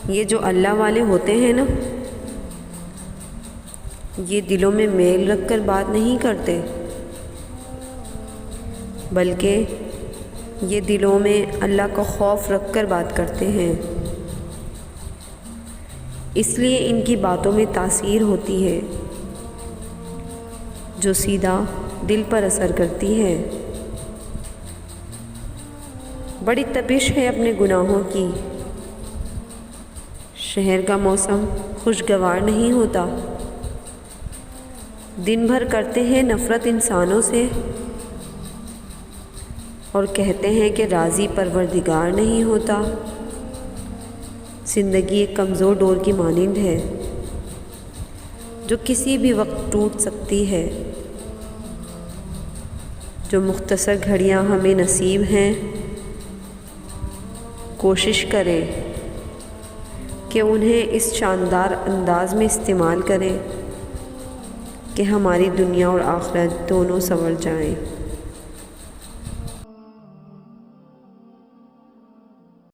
یہ جو اللہ والے ہوتے ہیں نا، یہ دلوں میں میل رکھ کر بات نہیں کرتے، بلکہ یہ دلوں میں اللہ کا خوف رکھ کر بات کرتے ہیں۔ اس لیے ان کی باتوں میں تاثیر ہوتی ہے جو سیدھا دل پر اثر کرتی ہے۔ بڑی تپش ہے اپنے گناہوں کی، شہر کا موسم خوشگوار نہیں ہوتا، دن بھر کرتے ہیں نفرت انسانوں سے اور کہتے ہیں کہ راضی پروردگار نہیں ہوتا۔ زندگی ایک کمزور ڈور کی مانند ہے جو کسی بھی وقت ٹوٹ سکتی ہے۔ جو مختصر گھڑیاں ہمیں نصیب ہیں، کوشش کریں کہ انہیں اس شاندار انداز میں استعمال کریں کہ ہماری دنیا اور آخرت دونوں سنور جائیں۔